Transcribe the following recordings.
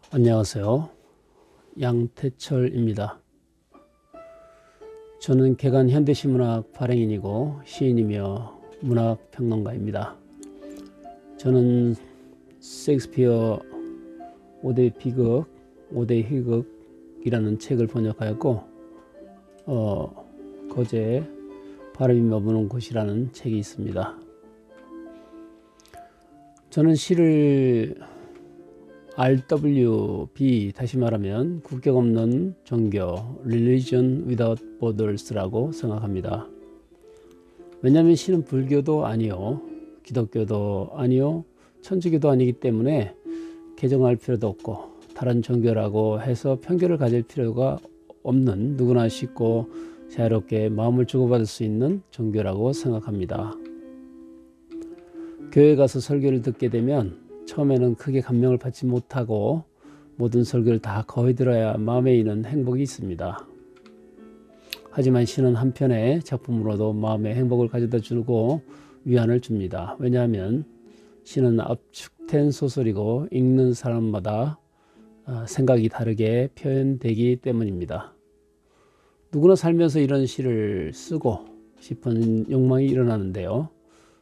안녕하세요. 양태철입니다. 저는 개간 현대시문학 발행인이고 시인이며 문학평론가입니다. 저는 셰익스피어 5대 비극, 5대 희극이라는 책을 번역하였고 거제 바람이 머무는 곳이라는 책이 있습니다. 저는 시를 RWB, 다시 말하면 국경 없는 종교, Religion Without Borders라고 생각합니다. 왜냐하면 시는 불교도 아니요, 기독교도 아니요, 천주교도 아니기 때문에 개정할 필요도 없고 다른 종교라고 해서 편견을 가질 필요가 없는, 누구나 쉽고 자유롭게 마음을 주고받을 수 있는 종교라고 생각합니다. 교회 가서 설교를 듣게 되면 처음에는 크게 감명을 받지 못하고 모든 설교를 다 거의 들어야 마음에 있는 행복이 있습니다. 하지만 시는 한편의 작품으로도 마음의 행복을 가져다 주고 위안을 줍니다. 왜냐하면 시는 압축된 소설이고 읽는 사람마다 생각이 다르게 표현되기 때문입니다. 누구나 살면서 이런 시를 쓰고 싶은 욕망이 일어나는데요.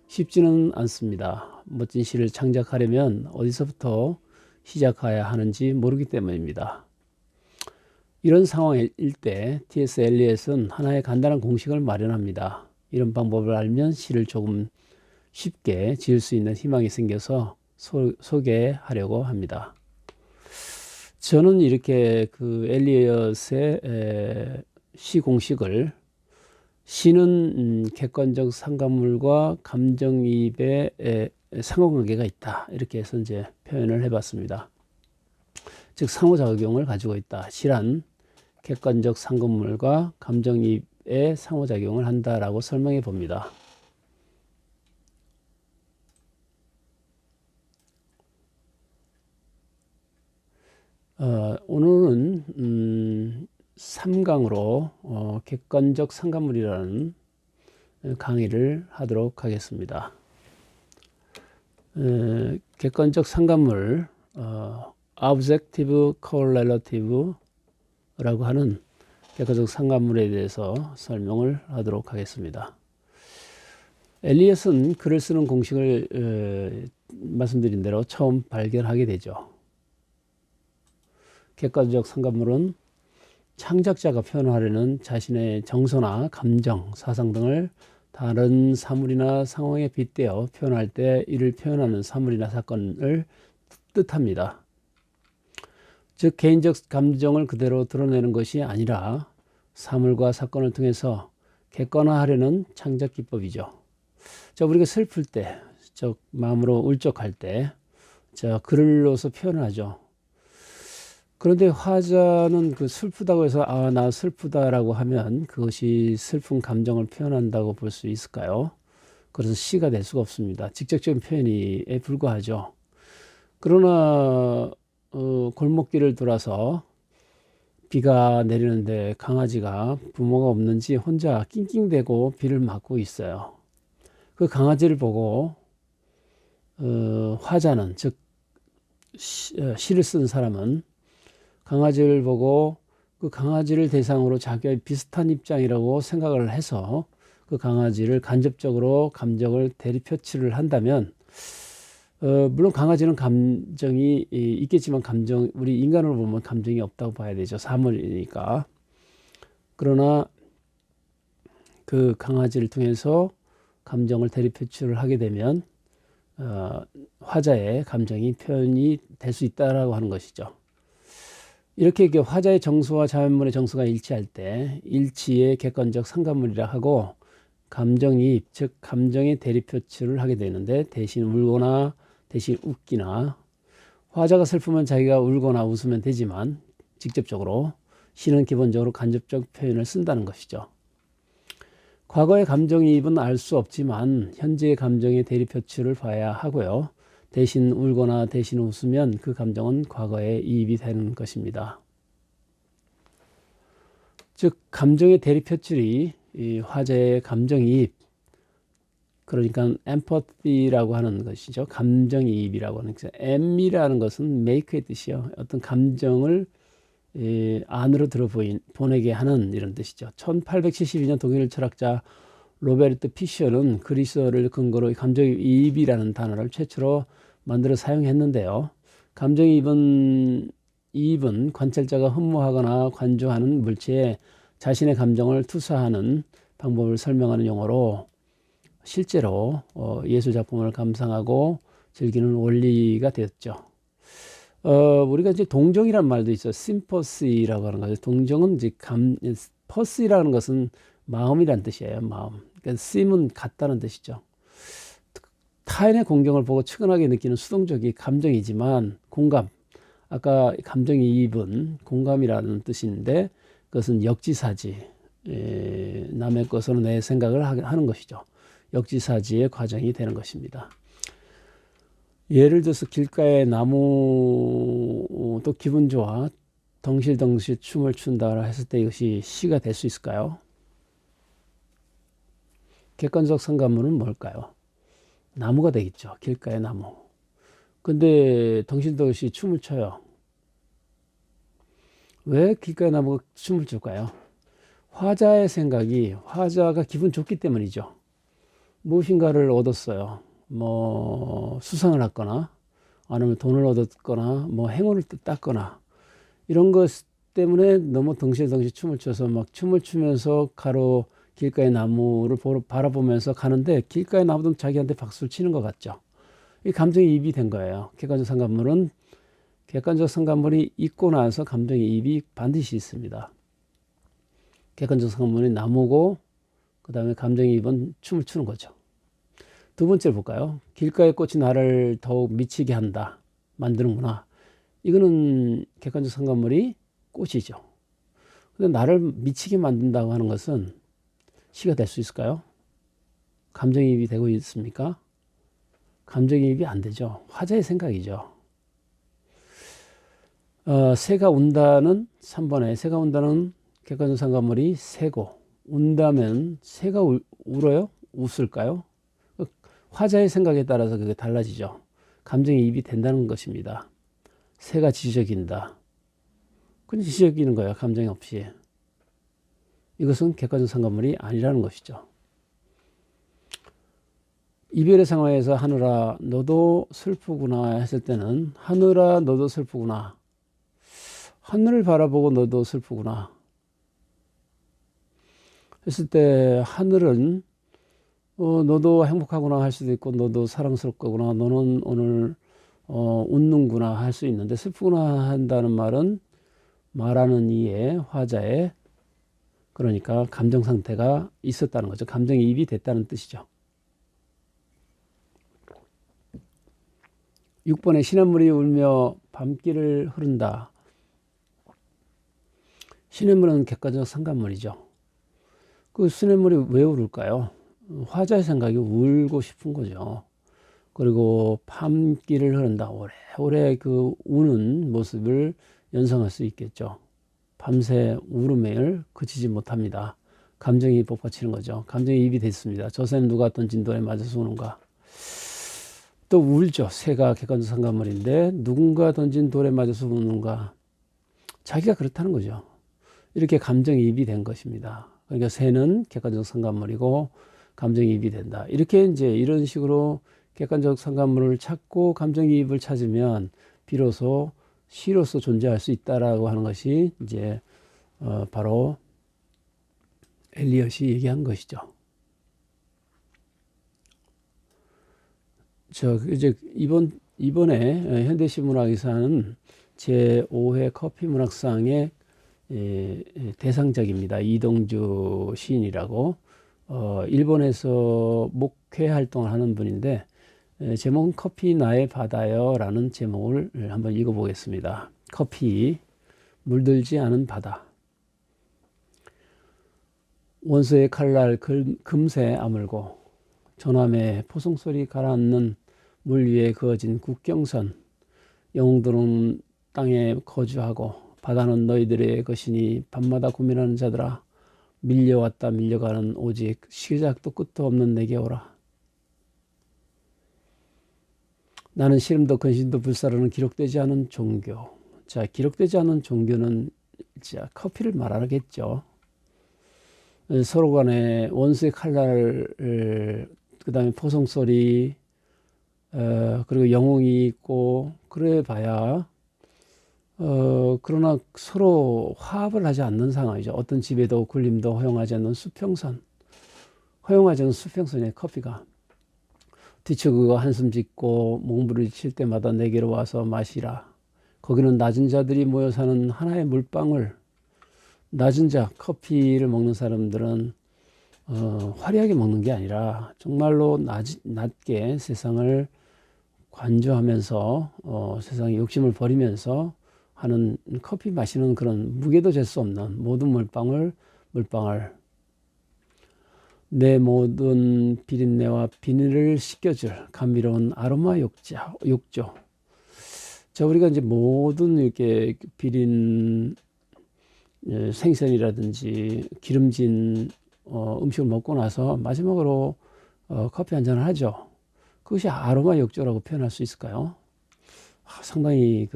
쉽지는 않습니다. 멋진 시를 창작하려면 어디서부터 시작해야 하는지 모르기 때문입니다. 이런 상황일 때 T.S. 엘리엇은 하나의 간단한 공식을 마련합니다. 이런 방법을 알면 시를 조금 쉽게 지을 수 있는 희망이 생겨서 소개하려고 합니다. 저는 이렇게 그 엘리엇의 시 공식을 시는 객관적 상관물과 감정이입의 상호관계가 있다, 이렇게 해서 이제 표현을 해봤습니다. 즉 상호작용을 가지고 있다. 시란 객관적 상관물과 감정이입의 상호작용을 한다라고 설명해 봅니다. 오늘은 3강으로 객관적 상관물이라는 강의를 하도록 하겠습니다. 객관적 상관물, Objective Correlative라고 하는 객관적 상관물에 대해서 설명을 하도록 하겠습니다. 엘리엇은 글을 쓰는 공식을 말씀드린 대로 처음 발견하게 되죠. 객관적 상관물은 창작자가 표현하려는 자신의 정서나 감정, 사상 등을 다른 사물이나 상황에 빗대어 표현할 때 이를 표현하는 사물이나 사건을 뜻합니다. 즉 개인적 감정을 그대로 드러내는 것이 아니라 사물과 사건을 통해서 객관화하려는 창작 기법이죠. 자, 우리가 슬플 때, 마음으로 울적할 때, 글로서 표현을 하죠. 그런데 화자는 그 슬프다고 해서 나 슬프다라고 하면 그것이 슬픈 감정을 표현한다고 볼 수 있을까요? 그래서 시가 될 수가 없습니다. 직접적인 표현에 불과하죠. 그러나 골목길을 돌아서 비가 내리는데 강아지가 부모가 없는지 혼자 낑낑대고 비를 맞고 있어요. 그 강아지를 보고 화자는, 즉 시를 쓴 사람은 강아지를 보고 그 강아지를 대상으로 자기와 비슷한 입장이라고 생각을 해서 그 강아지를 간접적으로 감정을 대립표출을 한다면, 물론 강아지는 감정이 있겠지만 우리 인간으로 보면 감정이 없다고 봐야 되죠. 사물이니까. 그러나 그 강아지를 통해서 감정을 대립표출을 하게 되면 화자의 감정이 표현이 될 수 있다라고 하는 것이죠. 이렇게 화자의 정서와 자연문의 정서가 일치할 때 일치의 객관적 상관물이라 하고, 감정이입, 즉 감정의 대립표출을 하게 되는데 대신 울거나 대신 웃기나, 화자가 슬프면 자기가 울거나 웃으면 되지만 직접적으로, 시는 기본적으로 간접적 표현을 쓴다는 것이죠. 과거의 감정이입은 알 수 없지만 현재의 감정의 대립표출을 봐야 하고요. 대신 울거나 대신 웃으면 그 감정은 과거에 이입이 되는 것입니다. 즉 감정의 대립표출이 이 화자의 감정이입, 그러니까 empathy라고 하는 것이죠. 감정이입이라고 하는 것이죠. M이라는 것은 make의 뜻이요. 어떤 감정을 안으로 보내게 하는 이런 뜻이죠. 1872년 독일 철학자 로베르트 피셔는 그리스어를 근거로 감정이입이라는 단어를 최초로 만들어 사용했는데요. 감정이입은 관찰자가 흠모하거나 관조하는 물체에 자신의 감정을 투사하는 방법을 설명하는 용어로 실제로 예술 작품을 감상하고 즐기는 원리가 되었죠. 우리가 이제 동정이란 말도 있어요. 심퍼시라고 하는 거죠. 동정은 이제 퍼시라는 것은 마음이란 뜻이에요. 마음. 그러니까 심은 같다는 뜻이죠. 타인의 공경을 보고 측은하게 느끼는 수동적인 감정이지만 공감, 아까 감정이입은 공감이라는 뜻인데 그것은 역지사지, 남의 것으로 내 생각을 하는 것이죠. 역지사지의 과정이 되는 것입니다. 예를 들어서 길가에 나무도 기분 좋아 덩실덩실 춤을 춘다 했을 때 이것이 시가 될 수 있을까요? 객관적 상관문은 뭘까요? 나무가 되겠죠. 길가의 나무. 근데 덩실덩실 춤을 춰요. 왜 길가의 나무가 춤을 출까요? 화자의 생각이, 화자가 기분 좋기 때문이죠. 무엇인가를 얻었어요. 뭐 수상을 했거나 아니면 돈을 얻었거나 뭐 행운을 땄거나 이런 것 때문에 너무 덩실덩실 춤을 춰서 막 춤을 추면서 길가의 나무를 바라보면서 가는데 길가의 나무도 자기한테 박수를 치는 것 같죠. 이 감정이입이 된 거예요. 객관적 상관물이 있고 나서 감정이입이 반드시 있습니다. 객관적 상관물이 나무고 그 다음에 감정이입은 춤을 추는 거죠. 두 번째를 볼까요? 길가의 꽃이 나를 더욱 미치게 한다. 만드는구나. 이거는 객관적 상관물이 꽃이죠. 근데 나를 미치게 만든다고 하는 것은 시가 될 수 있을까요? 감정이입이 되고 있습니까? 감정이입이 안 되죠. 화자의 생각이죠. 새가 운다는 3번에 새가 운다는 객관적 상관물이 새고 운다면 새가 울어요? 웃을까요? 화자의 생각에 따라서 그게 달라지죠. 감정이입이 된다는 것입니다. 새가 지저귀인다. 그냥 지저귀는 거예요. 감정이 없이. 이것은 객관적 상관물이 아니라는 것이죠. 이별의 상황에서 하늘아 너도 슬프구나 했을 때는 하늘아 너도 슬프구나. 하늘을 바라보고 너도 슬프구나 했을 때 하늘은 너도 행복하구나 할 수도 있고 너도 사랑스럽구나 너는 오늘 웃는구나 할 수 있는데 슬프구나 한다는 말은 말하는 이의 화자의 그러니까 감정 상태가 있었다는 거죠. 감정이입이 됐다는 뜻이죠. 6번에 시냇물이 울며 밤길을 흐른다. 시냇물은 객관적 상관물이죠. 그 시냇물이 왜 울을까요? 화자의 생각이 울고 싶은 거죠. 그리고 밤길을 흐른다. 오래오래 그 우는 모습을 연상할 수 있겠죠. 밤새 울음을 그치지 못합니다. 감정이 복받치는 거죠. 감정이입이 됐습니다. 저 새는 누가 던진 돌에 맞아서 우는가. 또 울죠. 새가 객관적 상관물인데 누군가 던진 돌에 맞아서 우는가. 자기가 그렇다는 거죠. 이렇게 감정이입이 된 것입니다. 그러니까 새는 객관적 상관물이고 감정이입이 된다. 이렇게 이제 이런 식으로 객관적 상관물을 찾고 감정이입을 찾으면 비로소 시로서 존재할 수 있다라고 하는 것이 이제 바로 엘리엇이 얘기한 것이죠. 이제 이번에 현대시문학에서는 제5회 커피문학상의 대상작입니다. 이동주 시인이라고 일본에서 목회 활동을 하는 분인데 제목은 커피 나의 바다요 라는 제목을 한번 읽어보겠습니다. 커피 물들지 않은 바다. 원소의 칼날 금세 아물고 저남의 포송소리 가라앉는 물 위에 그어진 국경선. 영웅들은 땅에 거주하고 바다는 너희들의 것이니 밤마다 고민하는 자들아 밀려왔다 밀려가는 오직 시작도 끝도 없는 내게 오라. 나는 시름도 근심도 불사르는 기록되지 않은 종교. 자, 기록되지 않은 종교는 자, 커피를 말하겠죠. 서로 간에 원수의 칼날, 그 다음에 포성소리, 그리고 영웅이 있고, 그래 봐야, 그러나 서로 화합을 하지 않는 상황이죠. 어떤 집에도 굴림도 허용하지 않는 수평선. 허용하지 않는 수평선의 커피가. 뒤척이고 한숨 짓고 몸부림칠 때마다 내게로 와서 마시라. 거기는 낮은 자들이 모여 사는 하나의 물방울. 낮은 자, 커피를 먹는 사람들은 화려하게 먹는 게 아니라 정말로 낮게 세상을 관조하면서 세상의 욕심을 버리면서 하는 커피 마시는 그런 무게도 잴 수 없는 모든 물방울 내 모든 비린내와 비늘을 씻겨줄 감미로운 아로마 욕조. 자, 우리가 이제 모든 이렇게 비린 생선이라든지 기름진 음식을 먹고 나서 마지막으로 커피 한 잔을 하죠. 그것이 아로마 욕조라고 표현할 수 있을까요? 상당히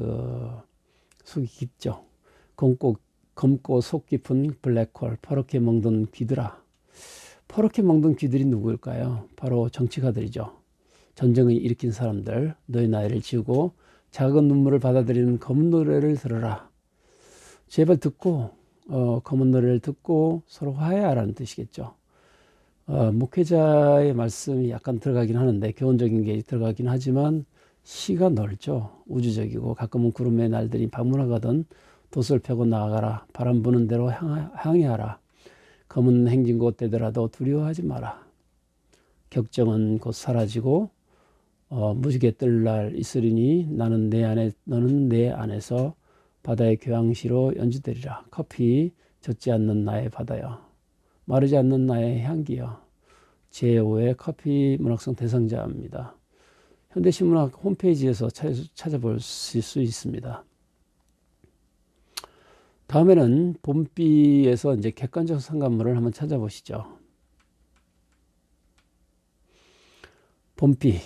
속이 깊죠. 검고 속 깊은 블랙홀, 퍼렇게 멍든 귀들아. 퍼렇게 멍든 귀들이 누구일까요? 바로 정치가들이죠. 전쟁을 일으킨 사람들, 너희 나이를 지우고 작은 눈물을 받아들이는 검은 노래를 들어라. 제발 듣고 검은 노래를 듣고 서로 화해하라는 뜻이겠죠. 목회자의 말씀이 약간 들어가긴 하는데 교훈적인 게 들어가긴 하지만 시가 넓죠. 우주적이고 가끔은 구름의 날들이 방문하거든 돛을 펴고 나아가라. 바람 부는 대로 항해하라. 검은 행진곳 되더라도 두려워하지 마라. 격정은 곧 사라지고 무지개 뜰 날 있으리니 나는 내 안에 너는 내 안에서 바다의 교향시로 연주되리라. 커피 젖지 않는 나의 바다여 마르지 않는 나의 향기여. 제5회 커피 문학상 대상자입니다. 현대신문학 홈페이지에서 찾아볼 수 있습니다. 다음에는 봄비에서 이제 객관적 상관물을 한번 찾아보시죠. 봄비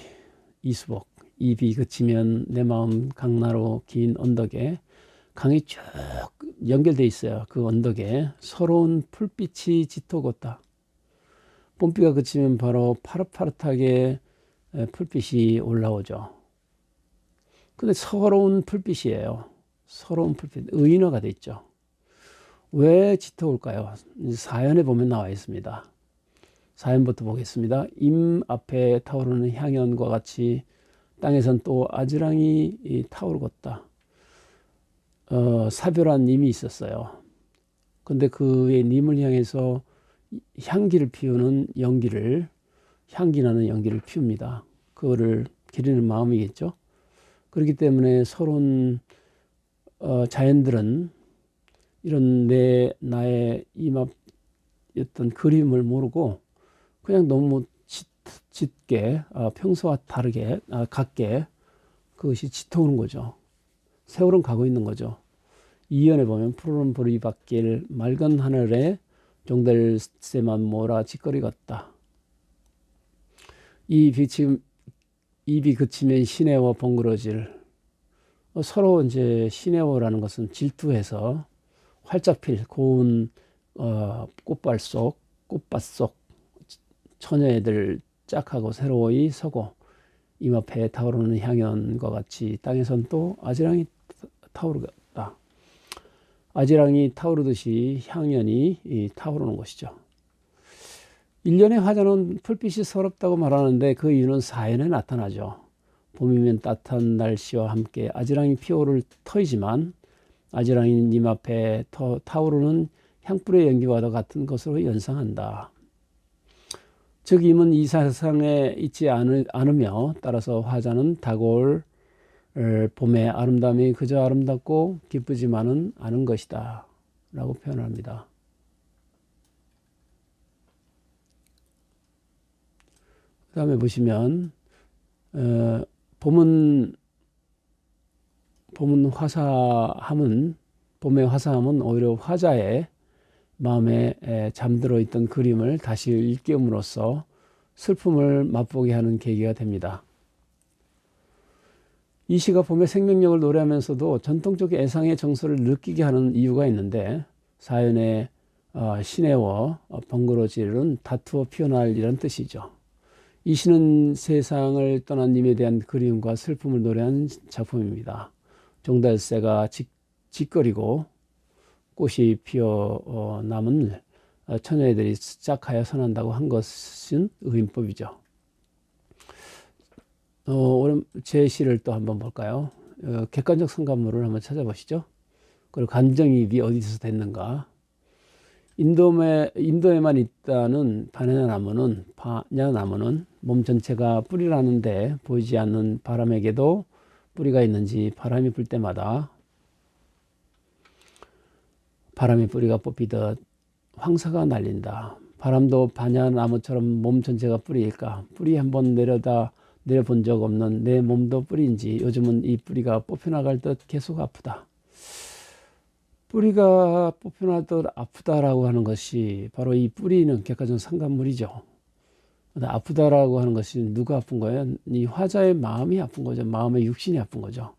이수복. 입이 그치면 내 마음 강나로 긴 언덕에 강이 쭉 연결돼 있어요. 그 언덕에 서러운 풀빛이 짙어졌다. 봄비가 그치면 바로 파릇파릇하게 풀빛이 올라오죠. 근데 서러운 풀빛이에요. 서러운 풀빛. 의인화가 돼 있죠. 왜 짙어올까요? 사연에 보면 나와 있습니다. 사연부터 보겠습니다. 임 앞에 타오르는 향연과 같이 땅에선 또 아지랑이 타오르겠다. 사별한 님이 있었어요. 근데 그의 님을 향해서 향기를 피우는 연기를, 향기 나는 연기를 피웁니다. 그거를 기리는 마음이겠죠. 그렇기 때문에 서러운 자연들은 이런 나의 임앞이었던 그림을 모르고 그냥 너무 짙게 평소와 다르게 같게 그것이 짙어오는 거죠. 세월은 가고 있는 거죠. 이연에 보면 푸른 보리밭길 맑은 하늘에 종들새만 몰아 찌꺼리겠다. 입이 그치면 시내와 번그러질. 서로 이제 시내어라는 것은 질투해서 활짝 필 고운 꽃밭 속 처녀애들 짝하고 새로이 서고 임 앞에 타오르는 향연과 같이 땅에선 또 아지랑이 타오르겠다. 아지랑이 타오르듯이 향연이 타오르는 것이죠. 일년의 화자는 풀빛이 서럽다고 말하는데 그 이유는 사연에 나타나죠. 봄이면 따뜻한 날씨와 함께 아지랑이 피어오를 터이지만 아지랑이 님 앞에 타오르는 향불의 연기와도 같은 것으로 연상한다. 즉 임은 이 세상에 있지 않으며 따라서 화자는 다가올 봄의 아름다움이 그저 아름답고 기쁘지만은 않은 것이다 라고 표현합니다. 그 다음에 보시면 봄의 화사함은 오히려 화자의 마음에 잠들어 있던 그림을 다시 일깨움으로써 슬픔을 맛보게 하는 계기가 됩니다. 이 시가 봄의 생명력을 노래하면서도 전통적 애상의 정서를 느끼게 하는 이유가 있는데, 사연의 시내워 번거로지는 다투어 피어날 이란 뜻이죠. 이 시는 세상을 떠난 님에 대한 그리움과 슬픔을 노래한 작품입니다. 종달새가 짓거리고 꽃이 피어 남은 처녀애들이 짝하여 선한다고 한 것은 의인법이죠. 오늘 제 시를 또 한번 볼까요? 객관적 상관물을 한번 찾아보시죠. 그리고 감정이입이 어디서 됐는가? 인도에만 있다는 바냐나무는 몸 전체가 뿌리라는데 보이지 않는 바람에게도 뿌리가 있는지 바람이 불 때마다 바람의 뿌리가 뽑히듯 황사가 날린다. 바람도 바냐나무처럼 몸 전체가 뿌리일까? 뿌리 한번 내려본 적 없는 내 몸도 뿌리인지 요즘은 이 뿌리가 뽑혀나갈 듯 계속 아프다. 뿌리가 뽑혀나듯 아프다라고 하는 것이 바로 이 뿌리는 객관적 상관물이죠. 아프다라고 하는 것이 누가 아픈 거예요? 이 화자의 마음이 아픈 거죠. 마음의 육신이 아픈 거죠.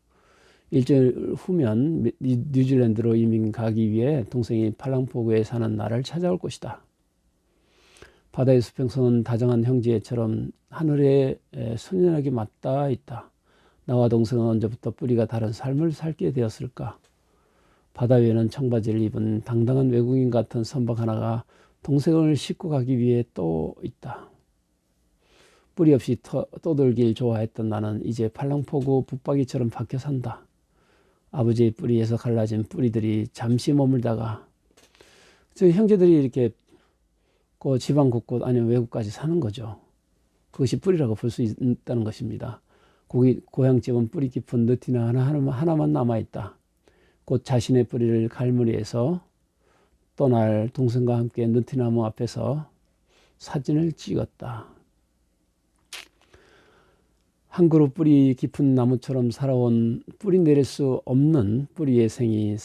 일주일 후면 뉴질랜드로 이민 가기 위해 동생이 팔랑포구에 사는 나를 찾아올 것이다. 바다의 수평선은 다정한 형제처럼 하늘에 선연하게 맞닿아 있다. 나와 동생은 언제부터 뿌리가 다른 삶을 살게 되었을까? 바다 위에는 청바지를 입은 당당한 외국인 같은 선박 하나가 동생을 싣고 가기 위해 또 있다. 뿌리 없이 떠돌길 좋아했던 나는 이제 팔랑포구 붙박이처럼 박혀 산다. 아버지의 뿌리에서 갈라진 뿌리들이 잠시 머물다가 형제들이 이렇게 그 지방 곳곳 아니면 외국까지 사는 거죠. 그것이 뿌리라고 볼 수 있다는 것입니다. 고향집은 뿌리 깊은 느티나 하나만 남아있다. 곧 자신의 뿌리를 갈무리해서 떠날 동생과 함께 느티나무 앞에서 사진을 찍었다. 한 그루 뿌리 깊은 나무처럼 살아온 뿌리 내릴 수 없는 뿌리의 생이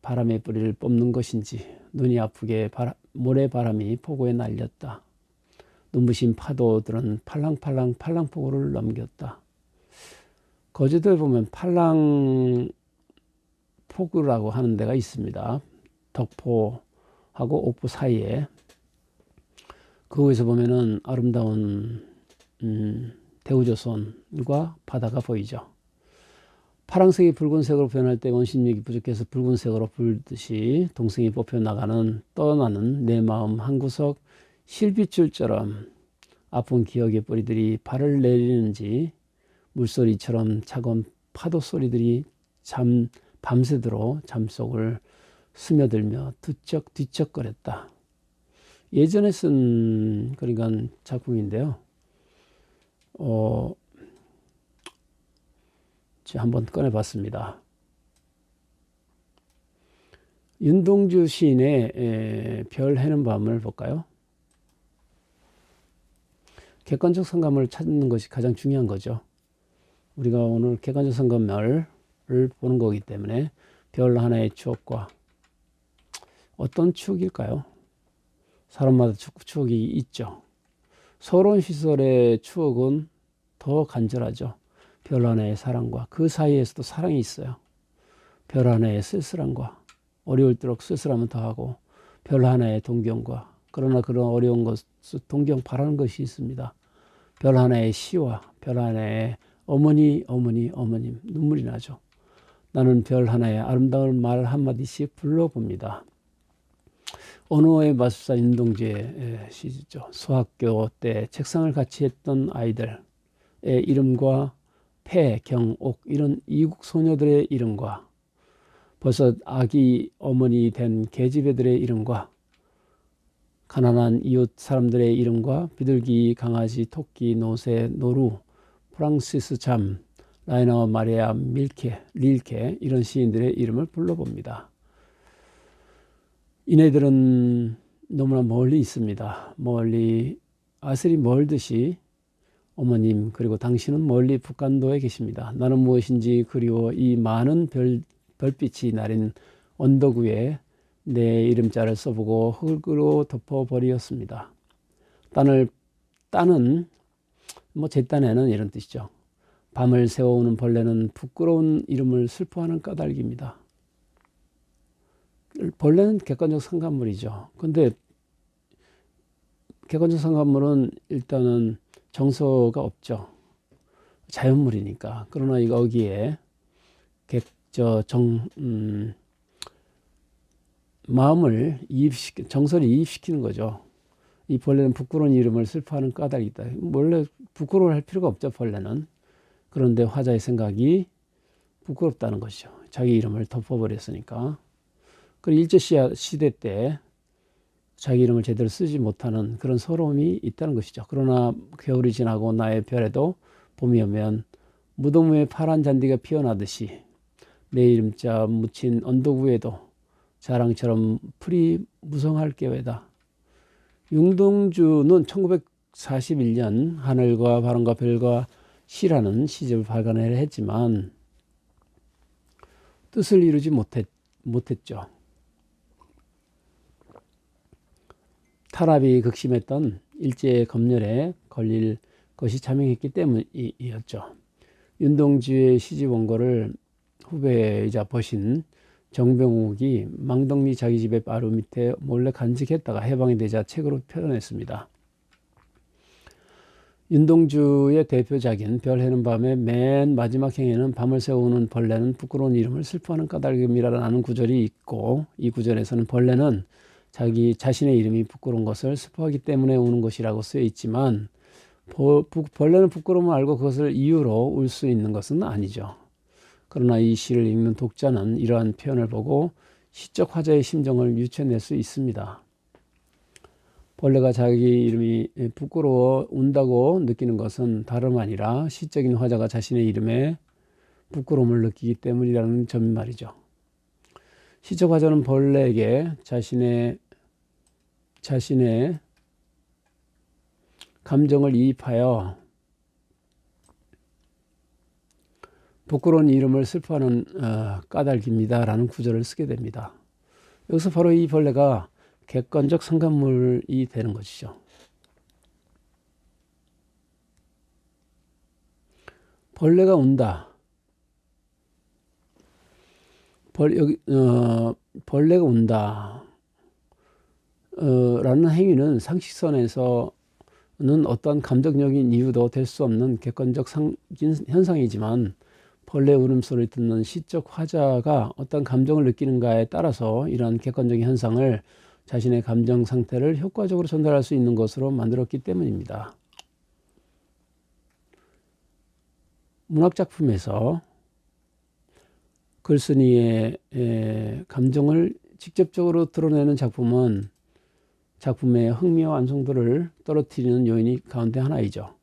바람의 뿌리를 뽑는 것인지 눈이 아프게 모래바람이 포구에 날렸다. 눈부신 파도들은 팔랑팔랑 팔랑포구를 넘겼다. 거제도에 보면 팔랑포구라고 하는 데가 있습니다. 덕포하고 옥포 사이에. 그곳에서 보면은 아름다운 대우조선과 바다가 보이죠. 파랑색이 붉은색으로 변할 때 원심력이 부족해서 붉은색으로 불듯이 동생이 떠나는 내 마음 한구석 실빗줄처럼 아픈 기억의 뿌리들이 발을 내리는지 물소리처럼 차가운 파도 소리들이 밤새도록 잠속을 스며들며 뒤척거렸다. 예전에 쓴 그러니까 작품인데요. 한번 꺼내봤습니다. 윤동주 시인의 별 해는 밤을 볼까요? 객관적 상관을 찾는 것이 가장 중요한 거죠. 우리가 오늘 객관적 상관을 보는 거기 때문에 별 하나의 추억과 어떤 추억일까요? 사람마다 추억이 있죠. 서러운 시설의 추억은 더 간절하죠. 별 하나의 사랑과 그 사이에서도 사랑이 있어요. 별 하나의 쓸쓸함과 어려울 때록 쓸쓸함은 더하고 별 하나의 동경과 그러나 그런 어려운 것 동경 바라는 것이 있습니다. 별 하나의 시와 별 하나의 어머님 눈물이 나죠. 나는 별 하나의 아름다운 말 한마디씩 불러봅니다. 언어의 마술사 윤동주의 시죠. 소학교 때 책상을 같이 했던 아이들의 이름과 폐, 경, 옥 이런 이국 소녀들의 이름과 벌써 아기 어머니 된 계집애들의 이름과 가난한 이웃 사람들의 이름과 비둘기, 강아지, 토끼, 노새, 노루, 프랑시스 잠, 라이너 마리아 릴케 이런 시인들의 이름을 불러봅니다. 이네들은 너무나 멀리 있습니다. 멀리 아슬이 멀듯이 어머님 그리고 당신은 멀리 북한도에 계십니다. 나는 무엇인지 그리워 이 많은 별빛이 나린 언덕 위에 내 이름자를 써보고 흙으로 덮어버리었습니다. 땅은 제 딴에는 이런 뜻이죠. 밤을 새워오는 벌레는 부끄러운 이름을 슬퍼하는 까닭입니다. 벌레는 객관적 상관물이죠. 근데 객관적 상관물은 일단은 정서가 없죠. 자연물이니까. 그러나 여기에 마음을 정서를 이입시키는 거죠. 이 벌레는 부끄러운 이름을 슬퍼하는 까닭이다. 원래 부끄러워할 필요가 없죠, 벌레는. 그런데 화자의 생각이 부끄럽다는 것이죠. 자기 이름을 덮어버렸으니까. 그리고 일제시대 때 자기 이름을 제대로 쓰지 못하는 그런 서러움이 있다는 것이죠. 그러나 겨울이 지나고 나의 별에도 봄이 오면 무덤 위에 파란 잔디가 피어나듯이 내 이름자 묻힌 언덕 위에도 자랑처럼 풀이 무성할 계외다. 윤동주는 1941년 하늘과 바람과 별과 시라는 시집을 발간을 했지만 뜻을 이루지 못했죠. 탄압이 극심했던 일제의 검열에 걸릴 것이 자명했기 때문이었죠. 윤동주의 시집 원고를 후배이자 버신 정병욱이 망덕리 자기 집의 바로 밑에 몰래 간직했다가 해방이 되자 책으로 표현했습니다. 윤동주의 대표작인 별 해는 밤의 맨 마지막 행에는 밤을 새우는 벌레는 부끄러운 이름을 슬퍼하는 까닭임이라는 구절이 있고, 이 구절에서는 벌레는 자신의 이름이 부끄러운 것을 슬퍼하기 때문에 우는 것이라고 쓰여 있지만 벌레는 부끄러움을 알고 그것을 이유로 울 수 있는 것은 아니죠. 그러나 이 시를 읽는 독자는 이러한 표현을 보고 시적 화자의 심정을 유추해낼 수 있습니다. 벌레가 자기 이름이 부끄러워 운다고 느끼는 것은 다름 아니라 시적인 화자가 자신의 이름에 부끄러움을 느끼기 때문이라는 점 말이죠. 시적 화자는 벌레에게 자신의 감정을 이입하여 부끄러운 이름을 슬퍼하는 까닭입니다 라는 구절을 쓰게 됩니다. 여기서 바로 이 벌레가 객관적 상관물이 되는 것이죠. 벌레가 운다. 벌레가 운다. 라는 행위는 상식선에서는 어떠한 감정적인 이유도 될 수 없는 객관적 현상이지만 벌레 울음소리를 듣는 시적 화자가 어떤 감정을 느끼는가에 따라서 이러한 객관적인 현상을 자신의 감정 상태를 효과적으로 전달할 수 있는 것으로 만들었기 때문입니다. 문학작품에서 글쓴이의 감정을 직접적으로 드러내는 작품은 작품의 흥미와 완성도를 떨어뜨리는 요인이 가운데 하나이죠.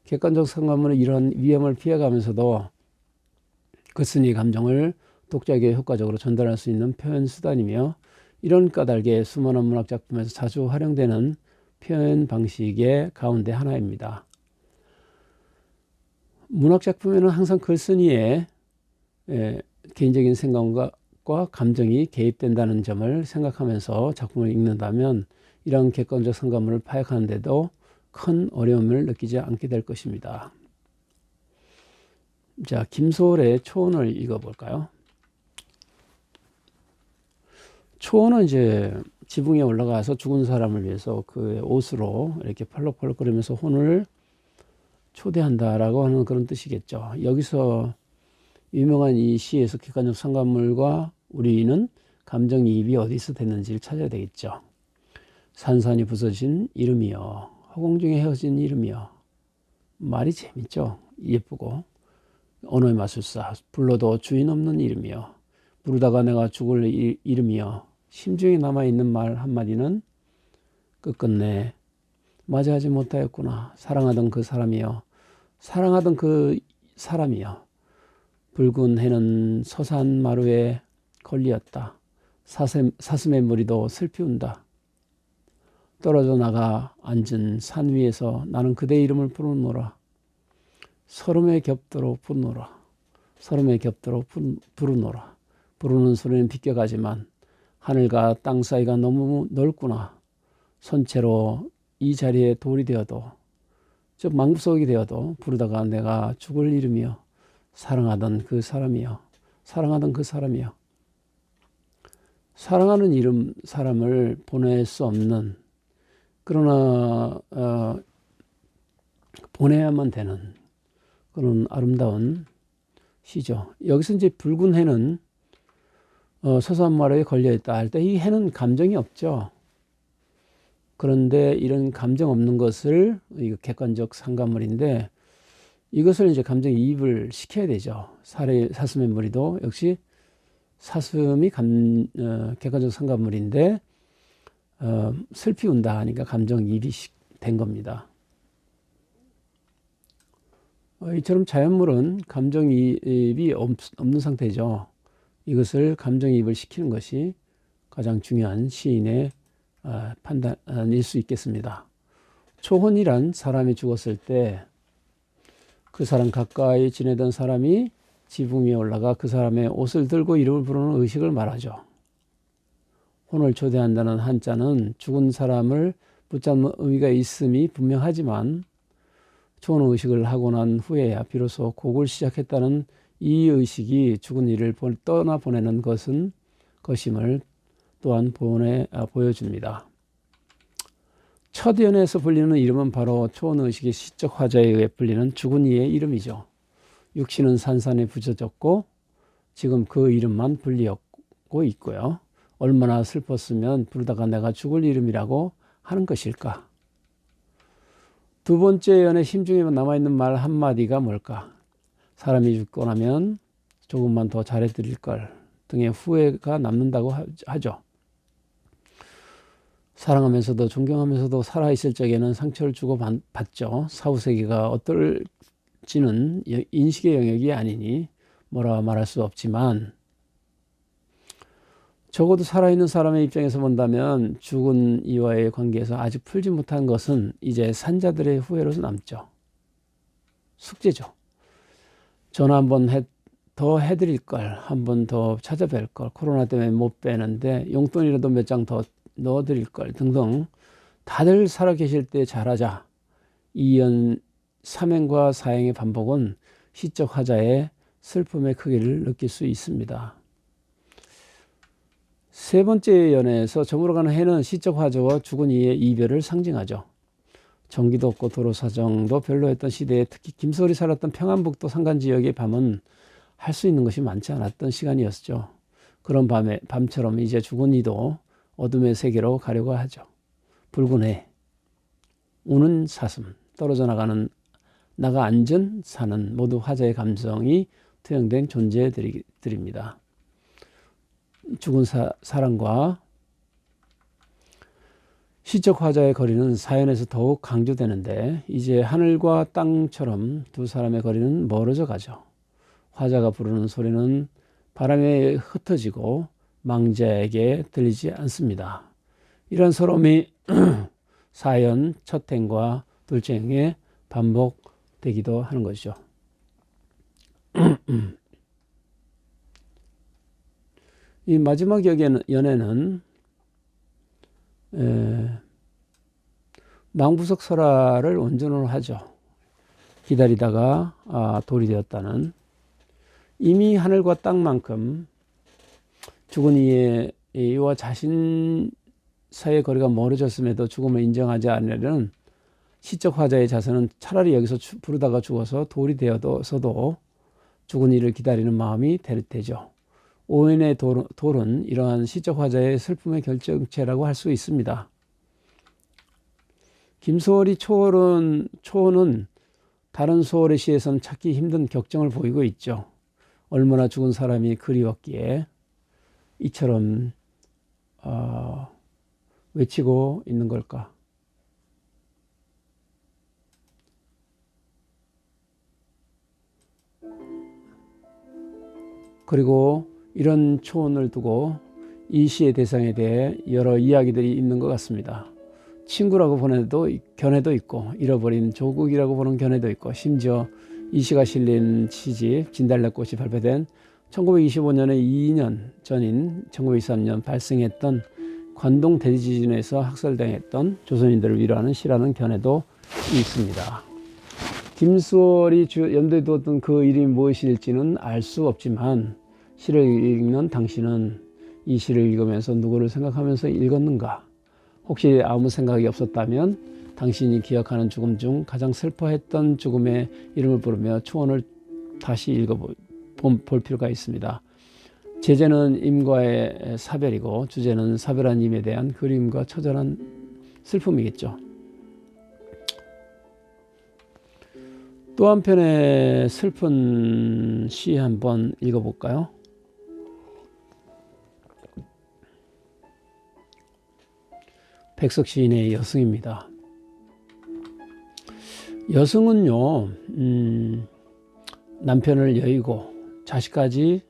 객관적 상관물은 이런 위험을 피해가면서도 글쓴이의 감정을 독자에게 효과적으로 전달할 수 있는 표현 수단이며 이런 까닭에 수많은 문학작품에서 자주 활용되는 표현 방식의 가운데 하나입니다. 문학작품에는 항상 글쓴이의 개인적인 생각과 감정이 개입된다는 점을 생각하면서 작품을 읽는다면 이런 객관적 상관물을 파악하는 데도 큰 어려움을 느끼지 않게 될 것입니다. 자, 김소월의 초원을 읽어볼까요? 초원은 이제 지붕에 올라가서 죽은 사람을 위해서 그 옷으로 이렇게 펄럭펄럭거리면서 혼을 초대한다라고 하는 그런 뜻이겠죠. 여기서 유명한 이 시에서 객관적 상관물과 우리는 감정이입이 어디서 됐는지를 찾아야 되겠죠. 산산이 부서진 이름이여, 허공중에 헤어진 이름이여. 말이 재밌죠. 예쁘고. 언어의 마술사, 불러도 주인 없는 이름이여. 부르다가 내가 죽을 이름이여. 심중에 남아있는 말 한마디는 끝끝내 맞이하지 못하였구나. 사랑하던 그 사람이여. 사랑하던 그 사람이여. 붉은 해는 서산 마루에 걸리었다. 사슴의 무리도 슬피 운다. 떨어져 나가 앉은 산 위에서 나는 그대 이름을 부르노라. 서름에 겹도록 부르노라. 서름에 겹도록 부르노라. 부르는 소리는 비껴가지만 하늘과 땅 사이가 너무 넓구나. 선체로 이 자리에 돌이 되어도 즉 망부석이 되어도 부르다가 내가 죽을 이름이여. 사랑하던 그 사람이요. 사랑하던 그 사람이요. 사랑하는 이름 사람을 보낼 수 없는, 그러나 보내야만 되는 그런 아름다운 시죠. 여기서 이제 붉은 해는 서산마루에 걸려있다 할 때 이 해는 감정이 없죠. 그런데 이런 감정 없는 것을, 이거 객관적 상관물인데 이것을 이제 감정이입을 시켜야 되죠. 사슴의 무리도 역시 사슴이 객관적 상관물인데 슬피 운다 하니까 감정이입이 된 겁니다. 이처럼 자연물은 감정이입이 없는 상태죠. 이것을 감정이입을 시키는 것이 가장 중요한 시인의 판단일 수 있겠습니다. 초혼이란 사람이 죽었을 때 그 사람 가까이 지내던 사람이 지붕 위에 올라가 그 사람의 옷을 들고 이름을 부르는 의식을 말하죠. 혼을 초대한다는 한자는 죽은 사람을 붙잡는 의미가 있음이 분명하지만 초혼 의식을 하고 난 후에야 비로소 곡을 시작했다는 이 의식이 죽은 이를 떠나보내는 것임을 또한 보여줍니다. 첫 연에서 불리는 이름은 바로 초혼 의식의 시적 화자에 의해 불리는 죽은 이의 이름이죠. 육신은 산산에 부서졌고 지금 그 이름만 불리고 있고요. 얼마나 슬펐으면 부르다가 내가 죽을 이름이라고 하는 것일까? 두 번째 연의 심중에 남아있는 말 한마디가 뭘까? 사람이 죽고 나면 조금만 더 잘해드릴 걸 등의 후회가 남는다고 하죠. 사랑하면서도 존경하면서도 살아있을 적에는 상처를 주고 받죠. 사후세계가 어떨지는 인식의 영역이 아니니 뭐라 말할 수 없지만 적어도 살아있는 사람의 입장에서 본다면 죽은 이와의 관계에서 아직 풀지 못한 것은 이제 산자들의 후회로서 남죠. 숙제죠. 전화 한 번 더 해드릴 걸, 한 번 더 찾아뵐 걸, 코로나 때문에 못 뵈는데 용돈이라도 몇 장 더 넣어드릴 걸 등등 다들 살아계실 때 잘하자. 이연 삼행과 사행의 반복은 시적 화자의 슬픔의 크기를 느낄 수 있습니다. 세 번째 연에서 저물어가는 해는 시적 화자와 죽은 이의 이별을 상징하죠. 전기도 없고 도로 사정도 별로였던 시대에 특히 김소월이 살았던 평안북도 산간지역의 밤은 할 수 있는 것이 많지 않았던 시간이었죠. 그런 밤처럼 이제 죽은 이도 어둠의 세계로 가려고 하죠. 붉은 해, 우는 사슴, 떨어져 나가 앉은 산은 모두 화자의 감성이 투영된 존재들입니다. 죽은 사람과 시적 화자의 거리는 사연에서 더욱 강조되는데 이제 하늘과 땅처럼 두 사람의 거리는 멀어져 가죠. 화자가 부르는 소리는 바람에 흩어지고 망자에게 들리지 않습니다. 이런 서러움이 사연 첫 행과 둘째 행에 반복되기도 하는 것이죠. 이 마지막 연에는 망부석 설화를 원전으로 하죠. 기다리다가 돌이 되었다는. 이미 하늘과 땅만큼 죽은 이와 자신 사이의 거리가 멀어졌음에도 죽음을 인정하지 않으려는 시적 화자의 자세는 차라리 여기서 부르다가 죽어서 돌이 되어서도 죽은 이를 기다리는 마음이 되죠. 오웬의 돌은 이러한 시적 화자의 슬픔의 결정체라고 할 수 있습니다. 김소월이 초혼은 다른 소월의 시에서는 찾기 힘든 격정을 보이고 있죠. 얼마나 죽은 사람이 그리웠기에 이처럼 외치고 있는 걸까? 그리고 이런 초혼을 두고 이 시의 대상에 대해 여러 이야기들이 있는 것 같습니다. 친구라고 견해도 있고 잃어버린 조국이라고 보는 견해도 있고 심지어 이 시가 실린 시집 진달래꽃이 발표된 1925년에 2년 전인 1923년 발생했던 관동 대지진에서 학살당했던 조선인들을 위로하는 시라는 견해도 있습니다. 김수월이 염두에 두었던 그 이름이 무엇일지는 알 수 없지만 시를 읽는 당신은 이 시를 읽으면서 누구를 생각하면서 읽었는가? 혹시 아무 생각이 없었다면 당신이 기억하는 죽음 중 가장 슬퍼했던 죽음의 이름을 부르며 초원을 다시 읽어볼 필요가 있습니다. 제재는 임과의 사별이고 주제는 사별한 임에 대한 그리움과 처절한 슬픔이겠죠. 또 한편의 슬픈 시 한번 읽어볼까요? 백석 시인의 여승입니다. 여승은요, 남편을 여의고 자식까지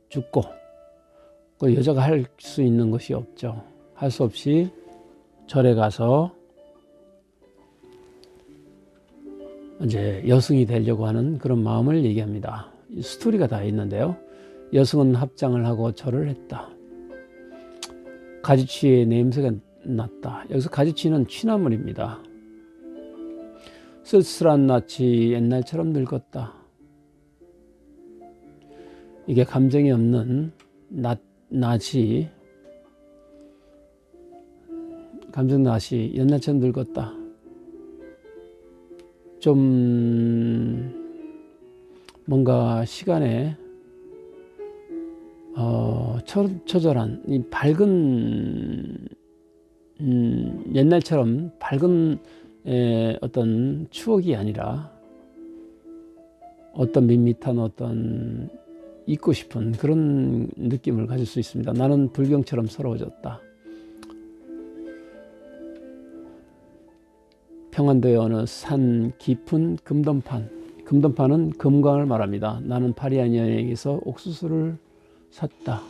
죽고 그 여자가 할 수 있는 것이 없죠. 할 수 없이 절에 가서 이제 여승이 되려고 하는 그런 마음을 얘기합니다. 스토리가 다 있는데요. 여승은 합장을 하고 절을 했다. 가지취의 냄새가 났다. 여기서 가지취는 취나물입니다. 쓸쓸한 낯이 옛날처럼 늙었다. 이게 감정이 없는 낯이 옛날처럼 늙었다. 좀 뭔가 시간에 처절한 이 밝은 옛날처럼 밝은 어떤 추억이 아니라 어떤 밋밋한 어떤 잊고 싶은 그런 느낌을 가질 수 있습니다. 나는 불경처럼 서러워졌다. 평안도의 어느 산 깊은 금던판은 금광을 말합니다. 나는 파리한 여인에게서 옥수수를 샀다.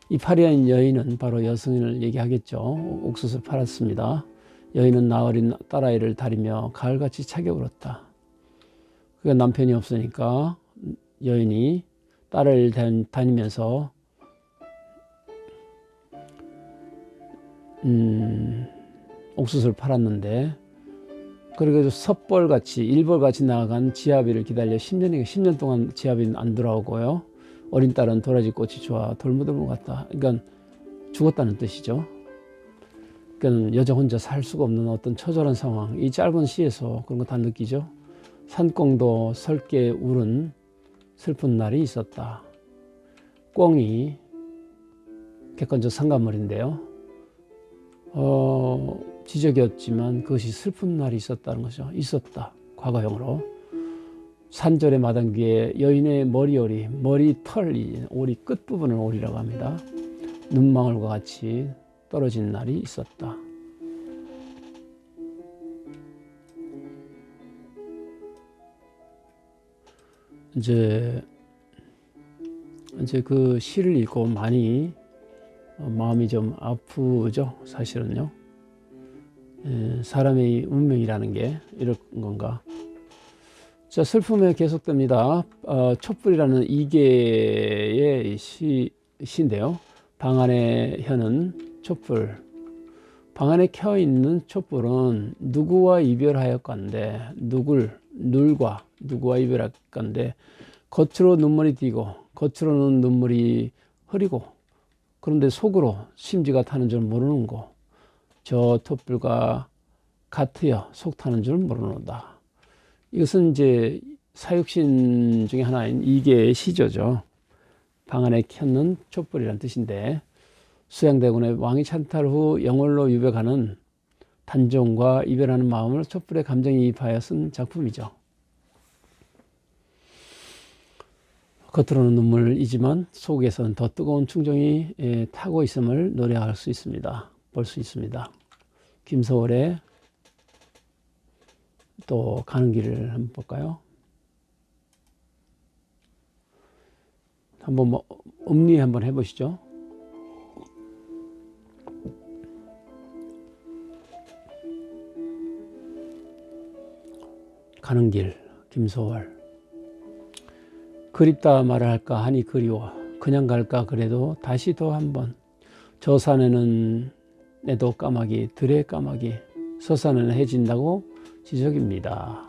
이 파리한 여인은 바로 여승을 얘기하겠죠. 옥수수를 팔았습니다. 여인은 나어린 딸아이를 다리며 가을같이 차게 울었다. 그러니까 남편이 없으니까 여인이 딸을 다니면서 옥수수를 팔았는데 그래서 섭벌같이 일벌같이 나아간 지아비를 기다려 10년 동안 지아비는 안 돌아오고요. 어린 딸은 도라지꽃이 좋아 돌무더물 같다. 그러니까 죽었다는 뜻이죠. 그러니까 여자 혼자 살 수가 없는 어떤 처절한 상황. 이 짧은 시에서 그런 거 다 느끼죠. 산꽁도 설게 울은 슬픈 날이 있었다. 꽁이 객관적 상관물인데요. 지적이었지만 그것이 슬픈 날이 있었다는 거죠. 있었다. 과거형으로. 산절의 마당귀에 여인의 머리털이 오리 끝부분을 오리라고 합니다. 눈망울과 같이 떨어진 날이 있었다. 이제 그 시를 읽고 많이 마음이 좀 아프죠. 사실은요. 사람의 운명이라는 게 이런 건가. 자, 슬픔에 계속됩니다. 촛불이라는 이계의 시인데요. 방 안에 혀는 촛불. 방 안에 켜 있는 촛불은 누구와 이별하였건데 누구와 이별할건데 겉으로 눈물이 띄고 겉으로는 눈물이 흐리고 그런데 속으로 심지가 타는 줄 모르는 거. 저 촛불과 같으여 속 타는 줄 모르는다. 이것은 이제 사육신 중에 하나인 이계의 시조죠. 방 안에 켜는 촛불이라는 뜻인데 수양대군의 왕위 찬탈 후 영월로 유배가는 단종과 이별하는 마음을 촛불에 감정이입하여 쓴 작품이죠. 겉으로는 눈물이지만 속에서는 더 뜨거운 충정이 타고 있음을 노래할 수 있습니다. 볼 수 있습니다. 김서월의 또 가는 길을 한번 볼까요? 한번 음리 한번 해보시죠. 가는 길, 김소월. 그립다 말을 할까 하니 그리워. 그냥 갈까 그래도 다시 더 한번. 저 산에는 내도 까마귀, 들의 까마귀. 서산에는 해진다고 지적입니다.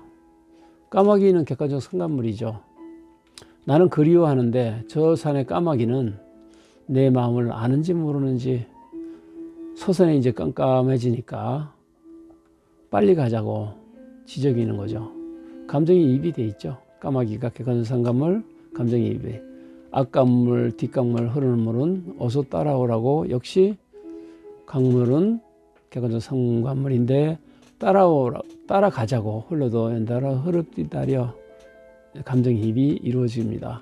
까마귀는 객관적 성간물이죠. 나는 그리워하는데 저 산의 까마귀는 내 마음을 아는지 모르는지 서산에 이제 깜깜해지니까 빨리 가자고 지적이는 거죠. 감정이입이 돼 있죠. 까마귀가 객관적 성간물, 감정이입이. 앞강물, 뒷강물 흐르는 물은 어서 따라오라고. 역시 강물은 객관적 성간물인데 따라가자고. 흘러도 연달아 흐르디다려 감정이입이 이루어집니다.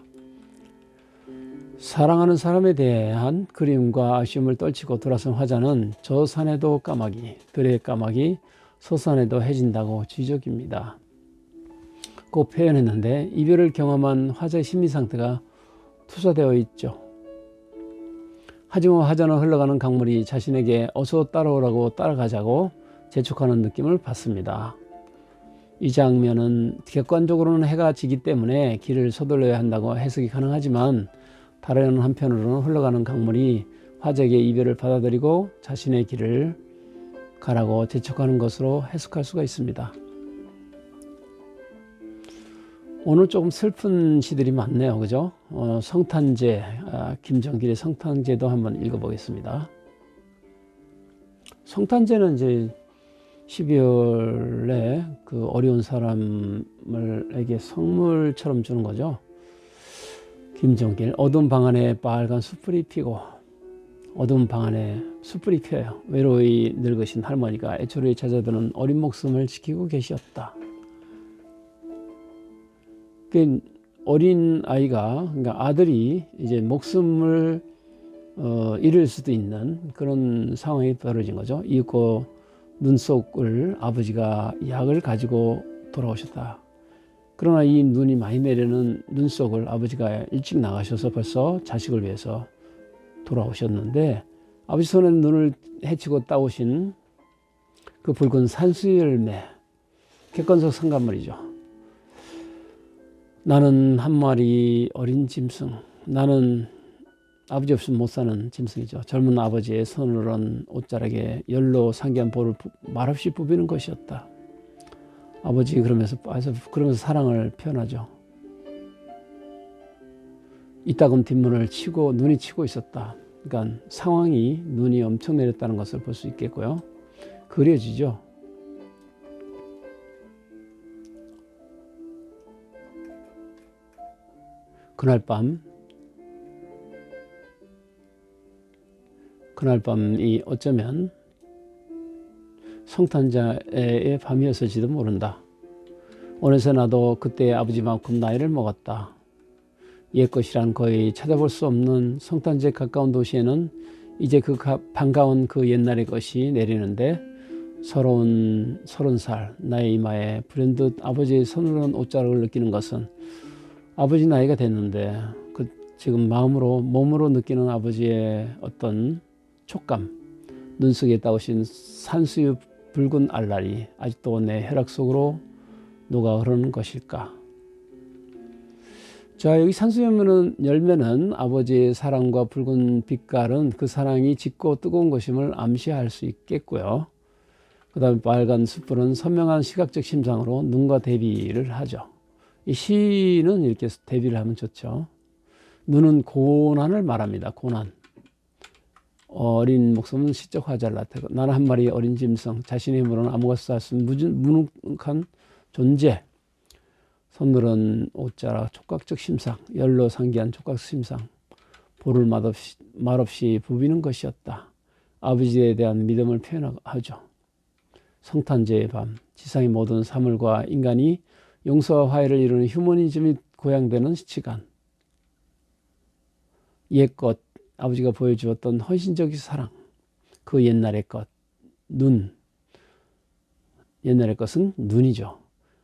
사랑하는 사람에 대한 그리움과 아쉬움을 떨치고 돌아선 화자는 저 산에도 까마귀, 들의 까마귀, 서산에도 해진다고 지적입니다. 꼭 표현했는데 이별을 경험한 화자의 심리 상태가 투사되어 있죠. 하지만 화자는 흘러가는 강물이 자신에게 어서 따라오라고 따라가자고 재촉하는 느낌을 받습니다. 이 장면은 객관적으로는 해가 지기 때문에 길을 서둘러야 한다고 해석이 가능하지만 다른 한편으로는 흘러가는 강물이 화자에게 이별을 받아들이고 자신의 길을 가라고 재촉하는 것으로 해석할 수가 있습니다. 오늘 조금 슬픈 시들이 많네요. 그죠? 성탄제, 김정길의 성탄제도 한번 읽어보겠습니다. 성탄제는 이제 12월에 그 어려운 사람에게 선물처럼 주는 거죠. 김정길, 어두운 방 안에 빨간 숯불이 피고, 어두운 방 안에 숯불이 펴요. 외로이 늙으신 할머니가 애초에 찾아드는 어린 목숨을 지키고 계셨다. 그 어린 아이가, 그러니까 아들이 이제 목숨을 잃을 수도 있는 그런 상황이 벌어진 거죠. 이윽고 눈속을 아버지가 약을 가지고 돌아오셨다. 그러나 이 눈이 많이 내리는 눈속을 아버지가 일찍 나가셔서 벌써 자식을 위해서 돌아오셨는데 아버지 손에 눈을 헤치고 따오신 그 붉은 산수열매, 객관적 성간물이죠. 나는 한 마리 어린 짐승, 나는 아버지 없으면 못 사는 짐승이죠. 젊은 아버지의 서늘한 옷자락에 열로 상기한 볼을 말없이 부비는 것이었다. 아버지 그러면서 사랑을 표현하죠. 이따금 뒷문을 치고 눈이 치고 있었다. 그러니까 상황이 눈이 엄청 내렸다는 것을 볼 수 있겠고요. 그려지죠. 그날 밤이 어쩌면 성탄자의 밤이었을지도 모른다. 어느새 나도 그때의 아버지만큼 나이를 먹었다. 옛것이란 거의 찾아볼 수 없는 성탄제 가까운 도시에는 이제 그 반가운 그 옛날의 것이 내리는데 서러운 30살 나의 이마에 불현듯 아버지의 서늘한 옷자락을 느끼는 것은 아버지 나이가 됐는데 지금 마음으로 몸으로 느끼는 아버지의 어떤 촉감, 눈 속에 따오신 산수유 붉은 알알이 아직도 내 혈액 속으로 녹아 흐르는 것일까. 자, 여기 열매는 아버지의 사랑과 붉은 빛깔은 그 사랑이 짙고 뜨거운 것임을 암시할 수 있겠고요. 그 다음에 빨간 숯불은 선명한 시각적 심상으로 눈과 대비를 하죠. 이 시는 이렇게 대비를 하면 좋죠. 눈은 고난을 말합니다. 고난. 어린 목숨은 시적 화자를 나타내고 나는 한 마리 어린 짐승, 자신의 힘으로는 아무것도 할 수 없는 무능한 존재. 손늘은 옷자락, 촉각적 심상, 열로 상기한 촉각 심상, 볼을 말없이 부비는 것이었다. 아버지에 대한 믿음을 표현하죠. 성탄제의 밤, 지상의 모든 사물과 인간이 용서와 화해를 이루는 휴머니즘이 고양되는 시간. 옛것, 아버지가 보여주었던 헌신적인 사랑, 그 옛날의 것, 눈. 옛날의 것은 눈이죠.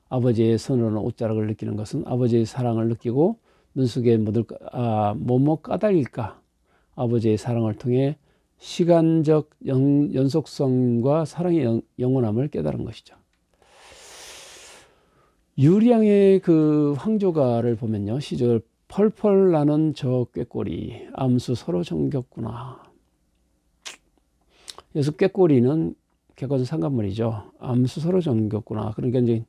아버지의 서늘한 옷자락을 느끼는 것은 아버지의 사랑을 느끼고 눈 속에 뭐뭐 까닭일까. 아버지의 사랑을 통해 시간적 연속성과 사랑의 영원함을 깨달은 것이죠. 유량의 그 황조가를 보면요. 시절 펄펄 나는 저 꾀꼬리 암수 서로 정겹구나. 그래서 꾀꼬리는 객관적 상관문이죠. 암수서로 정겼구나. 그러니까 이제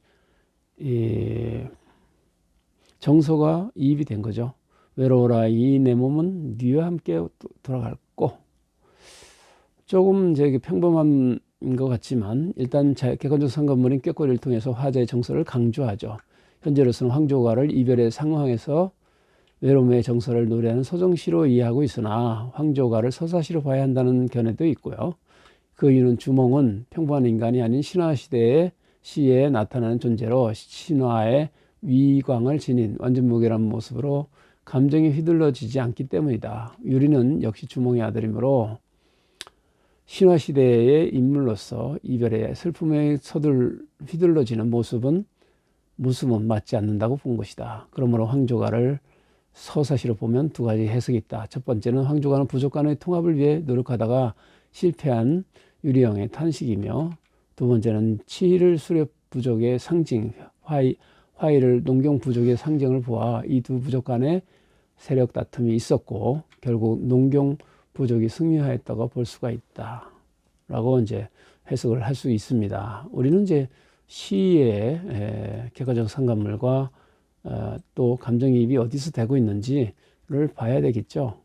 이 정서가 이입이 된 거죠. 외로워라 이 내 몸은 네와 함께 돌아갈 거. 조금 이제 평범한 것 같지만 일단 객관적 상관문인 꾀꼬리를 통해서 화자의 정서를 강조하죠. 현재로서는 황조가를 이별의 상황에서 외로움의 정서를 노래하는 서정시로 이해하고 있으나 황조가를 서사시로 봐야 한다는 견해도 있고요. 그 이유는 주몽은 평범한 인간이 아닌 신화시대의 시에 나타나는 존재로 신화의 위광을 지닌 완전무결한 모습으로 감정이 휘둘러지지 않기 때문이다. 유리는 역시 주몽의 아들이므로 신화시대의 인물로서 이별의 슬픔에 휘둘러지는 모습은 맞지 않는다고 본 것이다. 그러므로 황조가를 서사시로 보면 두 가지 해석이 있다. 첫 번째는 황조가는 부족 간의 통합을 위해 노력하다가 실패한 유리영의 탄식이며, 두 번째는 치를 수렵 부족의 상징 화의를 농경 부족의 상징을 보아 이 두 부족 간의 세력 다툼이 있었고 결국 농경 부족이 승리하였다고 볼 수가 있다. 라고 이제 해석을 할 수 있습니다. 우리는 이제 시의 객관적 상관물과 또 감정이입이 어디서 되고 있는지를 봐야 되겠죠.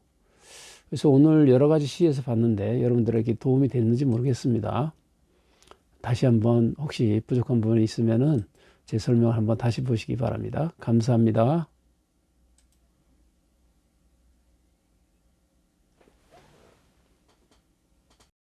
그래서 오늘 여러 가지 시에서 봤는데 여러분들에게 도움이 됐는지 모르겠습니다. 다시 한번 혹시 부족한 부분이 있으면은 제 설명을 한번 다시 보시기 바랍니다. 감사합니다.